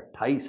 28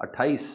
28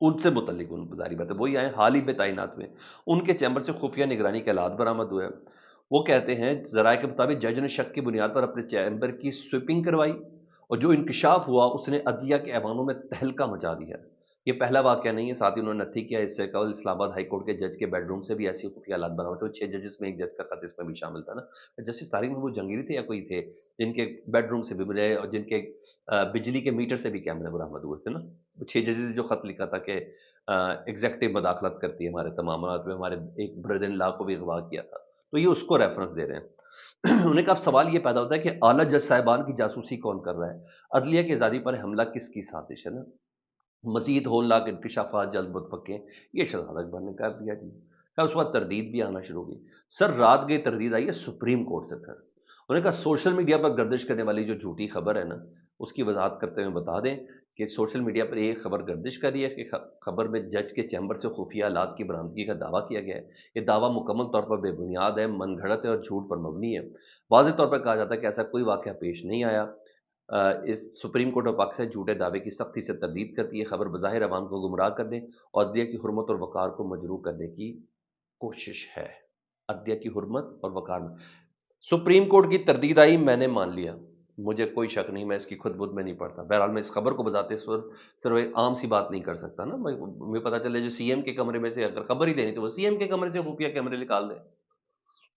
ان سے متعلق ان ظاہری بات ہے وہی آئے حال ہی میں تعینات ہوئے، ان کے چیمبر سے خفیہ نگرانی کے آلات برآمد ہوئے ہیں۔ وہ کہتے ہیں ذرائع کے مطابق جج نے شک کی بنیاد پر اپنے چیمبر کی سویپنگ کروائی اور جو انکشاف ہوا اس نے عدلیہ کے ایوانوں میں تہلکہ مچا دیا۔ یہ پہلا واقعہ نہیں ہے، ساتھ ہی انہوں نے نتھی کیا، اس سے قبل اسلام آباد ہائی کورٹ کے جج کے بیڈ روم سے بھی ایسی خفیہ آلات برآمد ہوئے، 6 ججز میں ایک جج کا خط اس میں بھی شامل تھا نا۔ جسٹس طارق محمود جہانگیری تھے یا کوئی تھے جن کے بیڈ روم سے بھی ملے اور جن کے بجلی کے میٹر سے بھی کیمرے برآمد ہوئے تھے نا، وہ 6 ججز جو خط لکھا تھا کہ ایگزیکٹو مداخلت کرتی ہے ہمارے تمام معاملات میں، ہمارے ایک بردر ان لا کو بھی اغوا کیا تھا، تو یہ اس کو ریفرنس دے رہے ہیں۔ انہیں کہا اب سوال یہ پیدا ہوتا ہے کہ اعلیٰ جج صاحبان کی جاسوسی کون کر رہا ہے، عدلیہ کی آزادی پر حملہ کس کی سازش ہے نا، مزید ہولناک انکشافات جلد متوقع، یہ شہزادہ اکبر نے کر دیا جی۔ کہا اس کے بعد تردید بھی آنا شروع ہوئی، سر رات گئی تردید آئی ہے سپریم کورٹ سے پھر۔ انہوں نے کہا سوشل میڈیا پر گردش کرنے والی جو جھوٹی خبر ہے نا، اس کی وضاحت کرتے ہوئے بتا دیں کہ سوشل میڈیا پر ایک خبر گردش کر رہی ہے کہ خبر میں جج کے چیمبر سے خفیہ آلات کی برآمدگی کا دعویٰ کیا گیا ہے۔ یہ دعویٰ مکمل طور پر بے بنیاد ہے، من گھڑت ہے اور جھوٹ پر مبنی ہے۔ واضح طور پر کہا جاتا ہے کہ ایسا کوئی واقعہ پیش نہیں آیا۔ اس سپریم کورٹ آف پاکستان جھوٹے دعوے کی سختی سے تردید کرتی ہے، خبر بظاہر عوام کو گمراہ کرنے اور عدلیہ کی حرمت اور وقار کو مجروح کرنے کی کوشش ہے۔ عدلیہ کی حرمت اور وقار میں سپریم کورٹ کی تردید آئی، میں نے مان لیا، مجھے کوئی شک نہیں، میں اس کی خود بدھ میں نہیں پڑتا۔ بہرحال میں اس خبر کو بذات صرف ایک عام سی بات نہیں کر سکتا نا، مجھے پتا چلے جو سی ایم کے کمرے میں سے اگر خبر ہی دینی تو وہ سی ایم کے کمرے سے خفیہ کیمرے نکال دیں۔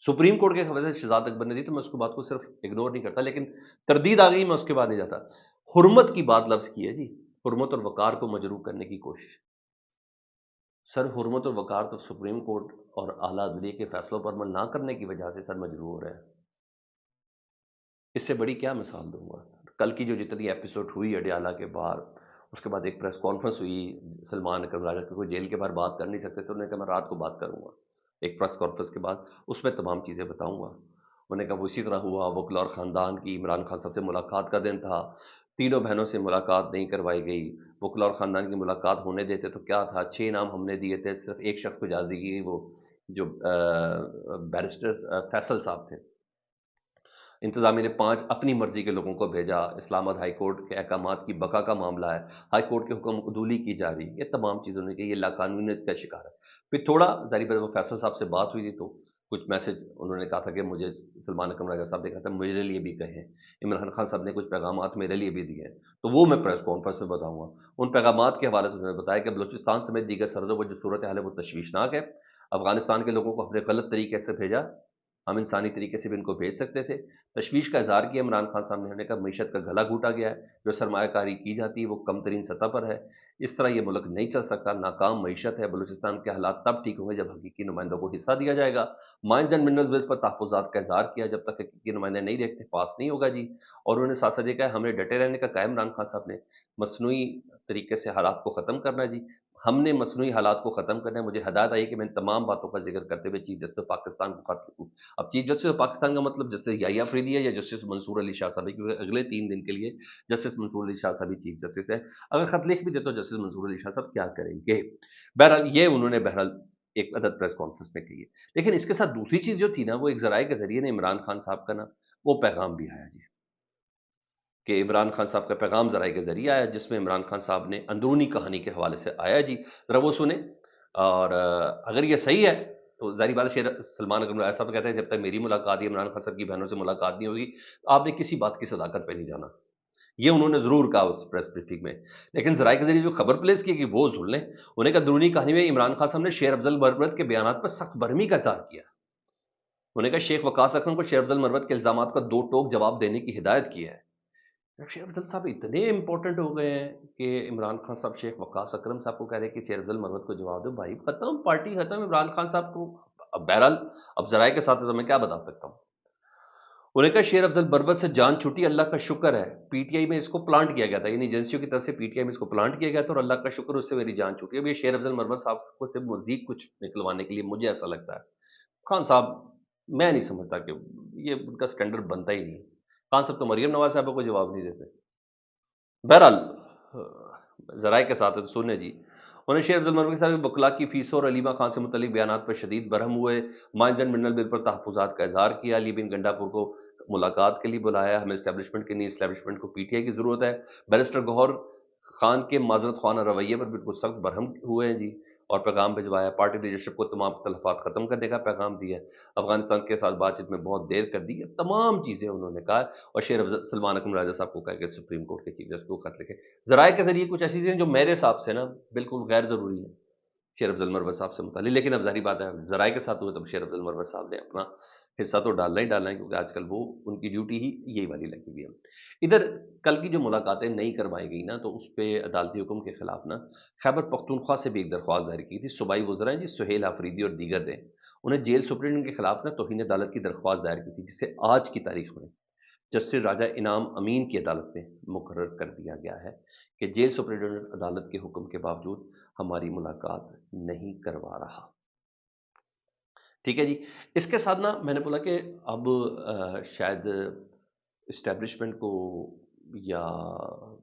سپریم کورٹ کے خبر سے شہزاد اکبر نے دی تو میں اس کو بات کو صرف اگنور نہیں کرتا، لیکن تردید آ گئی میں اس کے بعد نہیں جاتا۔ حرمت کی بات لفظ کی ہے جی، حرمت اور وقار کو مجروح کرنے کی کوشش۔ سر حرمت اور وقار تو سپریم کورٹ اور اعلیٰ عدلیہ کے فیصلوں پر عمل نہ کرنے کی وجہ سے سر مجروح ہو رہے ہیں۔ اس سے بڑی کیا مثال دوں گا؟ کل کی جو جتنی ایپیسوڈ ہوئی اڈیالہ کے باہر، اس کے بعد ایک پریس کانفرنس ہوئی سلمان اکرم راجہ کے، کوئی جیل کے باہر بات کر نہیں سکتے تو انہوں نے کہا میں رات کو بات کروں گا ایک پریس کانفرنس کے بعد، اس میں تمام چیزیں بتاؤں گا۔ انہوں نے کہا وہ اسی طرح ہوا، وکلا اور خاندان کی عمران خان صاحب سے ملاقات کا دن تھا، تینوں بہنوں سے ملاقات نہیں کروائی گئی، وکلا اور خاندان کی ملاقات ہونے دیتے تو کیا تھا، 6 نام ہم نے دیے تھے، صرف ایک شخص کو اجازت دی گئی، وہ جو بیرسٹر فیصل صاحب تھے۔ انتظامیہ نے 5 اپنی مرضی کے لوگوں کو بھیجا، اسلام آباد ہائی کورٹ کے احکامات کی بقا کا معاملہ ہے، ہائی کورٹ کے حکم عدولی کی جا رہی، یہ تمام چیزوں نے کہ یہ لاقانونیت کا شکار ہے۔ پھر تھوڑا ظاہر بات وہ فیصل صاحب سے بات ہوئی تھی تو کچھ میسج انہوں نے کہا تھا کہ مجھے سلمان اکرم راجہ صاحب نے کہا تھا میرے لیے بھی کہیں، عمران خان صاحب نے کچھ پیغامات میرے لیے بھی دیے ہیں، تو وہ میں پریس کانفرنس میں بتاؤں گا۔ ان پیغامات کے حوالے سے انہوں نے بتایا کہ بلوچستان سمیت دیگر سرحدوں پر جو صورتحال ہے وہ تشویشناک ہے، افغانستان کے لوگوں کو اپنے غلط طریقے سے بھیجا، ہم انسانی طریقے سے بھی ان کو بھیج سکتے تھے۔ تشویش کا اظہار کیا عمران خان صاحب نے کہا معیشت کا گلا گھوٹا گیا ہے، جو سرمایہ کاری کی جاتی ہے وہ کم ترین سطح پر ہے، اس طرح یہ ملک نہیں چل سکتا، ناکام معیشت ہے، بلوچستان کے حالات تب ٹھیک ہوں گے جب حقیقی نمائندوں کو حصہ دیا جائے گا، مائنز اینڈ منرل ویلتھ پر تحفظات کا اظہار کیا، جب تک حقیقی نمائندے نہیں دیکھتے پاس نہیں ہوگا جی۔ اور انہوں نے ساتھ ساتھ یہ کہا ہمیں ڈٹے رہنے کا قائم عمران خان صاحب نے، مصنوعی طریقے سے حالات کو ختم کرنا ہے جی، ہم نے مصنوعی حالات کو ختم کرنا ہے۔ مجھے ہدایت آئی کہ میں ان تمام باتوں کا ذکر کرتے ہوئے چیف جسٹس پاکستان کو خط لکھوں۔ اب چیف جسٹس پاکستان کا مطلب جسٹس یحییٰ فریدی ہے یا جسٹس منصور علی شاہ صاحب ہے، کیونکہ اگلے 3 دن کے لیے جسٹس منصور علی شاہ صاحب ہی چیف جسٹس ہے۔ اگر خط لکھ بھی دے تو جسٹس منصور علی شاہ صاحب کیا کریں گے؟ بہرحال یہ انہوں نے ایک عدد پریس کانفرنس میں کی ہے، لیکن اس کے ساتھ دوسری چیز جو تھی نا، وہ ایک ذرائع کے ذریعے نے عمران خان صاحب کا نا وہ پیغام بھی آیا جی، کہ عمران خان صاحب کا پیغام ذرائع کے ذریعے آیا جس میں عمران خان صاحب نے اندرونی کہانی کے حوالے سے آیا جی، ذرا وہ سنیں۔ اور اگر یہ صحیح ہے تو ظاہری بات ہے سلمان اکرم راجہ صاحب کہتے ہیں جب تک میری ملاقات یا عمران خان صاحب کی بہنوں سے ملاقات نہیں ہوگی تو آپ نے کسی بات کی صداقت پہ نہیں جانا، یہ انہوں نے ضرور کہا اس پریس بریفنگ میں۔ لیکن ذرائع کے ذریعے جو خبر پلیس کی کہ وہ سن لیں، انہیں کہا اندرونی کہانی میں عمران خان صاحب نے شیر افضل مربت کے بیانات پر سخت برہمی کا اظہار کیا، انہوں نے کہا شیخ وقاص اکرم کو شیر افضل مربت کے الزامات کا 2 ٹوک جواب دینے کی ہدایت کی ہے۔ شیخ افضل صاحب اتنے امپورٹنٹ ہو گئے ہیں کہ عمران خان صاحب شیخ وقاص اکرم صاحب کو کہہ رہے ہیں کہ شیر افضل مربت کو جواب دو، بھائی ختم، پارٹی ختم، عمران خان صاحب کو اب بہرحال اب ذرائع کے ساتھ تو میں کیا بتا سکتا ہوں۔ انہوں نے کہا شیر افضل مربت سے جان چھوٹی، اللہ کا شکر ہے، پی ٹی آئی میں اس کو پلانٹ کیا گیا تھا، یعنی ایجنسیوں کی طرف سے پی ٹی آئی میں اس کو پلانٹ کیا گیا تھا اور اللہ کا شکر اس سے میری جان چھوٹی۔ اب یہ شیر افضل مربت صاحب کو سے مزید کچھ نکلوانے کے لیے مجھے ایسا لگتا ہے خان صاحب، میں نہیں سمجھتا کہ یہ ان کا سٹینڈرڈ بنتا ہی نہیں۔ خان صاحب تو مریم نواز صاحبہ کو جواب نہیں دیتے۔ بہرحال ذرائع کے ساتھ سنیں جی، انہیں شیخ افضل مربت صاحب وکلا کی فیسوں اور علیمہ خان سے متعلق بیانات پر شدید برہم ہوئے، مائنز اینڈ منرل بل پر تحفظات کا اظہار کیا، علی بن گنڈا پور کو ملاقات کے لیے بلایا، ہمیں اسٹیبلشمنٹ کی نہیں، اسٹیبلشمنٹ کو پی ٹی آئی کی ضرورت ہے، بیرسٹر گوہر خان کے معذرت خوانا رویے پر بالکل سخت برہم ہوئے ہیں جی، اور پیغام بھجوایا، پارٹی لیڈرشپ کو تمام اختلافات ختم کرنے کا پیغام دیا ہے، افغانستان کے ساتھ بات چیت میں بہت دیر کر دی ہے، تمام چیزیں انہوں نے کہا، اور شیر افضل سلمان اکرم راجہ صاحب کو کہا کہ سپریم کورٹ کے چیف جسٹس کو خط لکھے۔ ذرائع کے ذریعے کچھ ایسی چیزیں جو میرے حساب سے نا بالکل غیر ضروری ہیں شیر افضل مرور صاحب سے متعلق، لیکن اب ظاہری بات ہے ذرائع کے ساتھ ہوئے تو شیر افضل مرور صاحب نے اپنا حصہ تو ڈالنا ہی ڈالنا ہے، کیونکہ آج کل وہ ان کی ڈیوٹی ہی یہی والی لگی ہوئی ہے۔ ادھر کل کی جو ملاقاتیں نہیں کروائی گئی نا، تو اس پہ عدالتی حکم کے خلاف نا خیبر پختونخوا سے بھی ایک درخواست دائر کی تھی۔ صوبائی وزراء ہیں جی سہیل آفریدی اور دیگر نے انہیں جیل سپرنٹنڈنٹ کے خلاف نا توہین عدالت کی درخواست دائر کی تھی، جسے آج کی تاریخ میں جسٹس راجہ انعام امین کی عدالت میں مقرر کر دیا گیا ہے کہ جیل سپرنٹنڈنٹ عدالت کے حکم کے باوجود ہماری ملاقات نہیں کروا رہا۔ ٹھیک ہے جی، اس کے ساتھ نا میں نے بولا کہ اب شاید اسٹیبلشمنٹ کو یا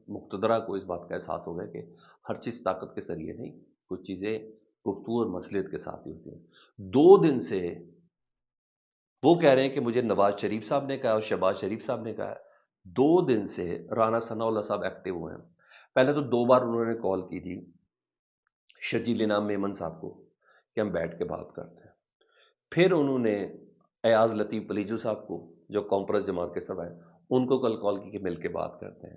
مقتدرہ کو اس بات کا احساس ہو گیا کہ ہر چیز طاقت کے ذریعے نہیں، کچھ چیزیں گفتگو اور مصلحت کے ساتھ ہی ہوتی ہیں۔ 2 دن سے وہ کہہ رہے ہیں کہ مجھے نواز شریف صاحب نے کہا اور شہباز شریف صاحب نے کہا ہے، 2 دن سے رانا ثناء اللہ صاحب ایکٹیو ہوئے ہیں۔ پہلے تو 2 بار انہوں نے کال کی تھی شرجیل انعام میمن صاحب کو کہ ہم بیٹھ کے بات کرتے ہیں، پھر انہوں نے ایاز لطیف پلیجو صاحب کو جو کانفرنس جماعت کے سب ہیں ان کو کل کال کی کہ مل کے بات کرتے ہیں،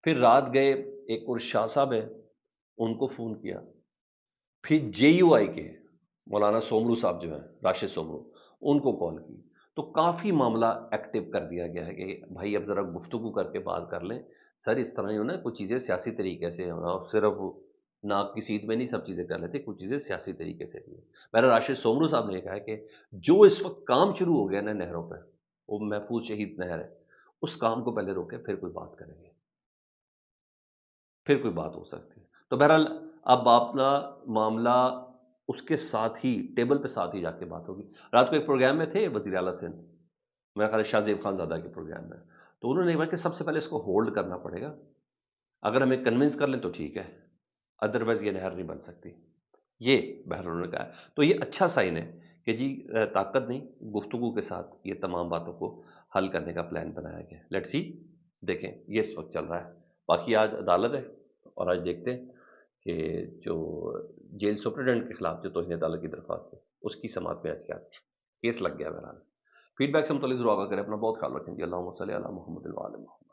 پھر رات گئے ایک اور شاہ صاحب ہیں ان کو فون کیا، پھر جے یو آئی کے مولانا سومرو صاحب جو ہیں راشد سومرو ان کو کال کی، تو کافی معاملہ ایکٹیو کر دیا گیا ہے کہ بھائی اب ذرا گفتگو کر کے بات کر لیں سر، اس طرح ہی نا کچھ چیزیں سیاسی طریقے سے ہونا، صرف ناک کی سیٹ میں نہیں سب چیزیں کر لیتے، کچھ چیزیں سیاسی طریقے سے بھی ہیں۔ میرا راشد سومرو صاحب نے کہا ہے کہ جو اس وقت کام شروع ہو گیا نا نہروں پہ، وہ محفوظ شہید نہر ہے، اس کام کو پہلے روکے پھر کوئی بات کریں گے، پھر کوئی بات ہو سکتی ہے۔ تو بہرحال اب اپنا معاملہ اس کے ساتھ ہی ٹیبل پہ ساتھ ہی جا کے بات ہوگی۔ رات کو ایک پروگرام میں تھے وزیر اعلیٰ سندھ، میرا خیال ہے شاہ زیب خان زادہ کے پروگرام میں، تو انہوں نے کہا کہ سب سے پہلے اس کو ہولڈ کرنا پڑے گا، اگر ہمیں کنونس کر لیں تو ٹھیک ہے، ادروائز یہ نہر نہیں بن سکتی، یہ بہرحال انہوں نے کہا ہے۔ تو یہ اچھا سائن ہے کہ جی طاقت نہیں گفتگو کے ساتھ یہ تمام باتوں کو حل کرنے کا پلان بنایا گیا۔ لیٹ سی، دیکھیں یہ اس وقت چل رہا ہے، باقی آج عدالت ہے اور آج دیکھتے ہیں کہ جو جیل سپرنٹنڈنٹ کے خلاف جو توہین عدالت کی درخواست ہے اس کی سماعت میں آج کیا کیس لگ گیا۔ بہرحال فیڈ بیک سے متعلق ضرور آگاہ کریں، اپنا بہت خیال رکھیں جی۔ اللہم صلی علی محمد وعلی محمد۔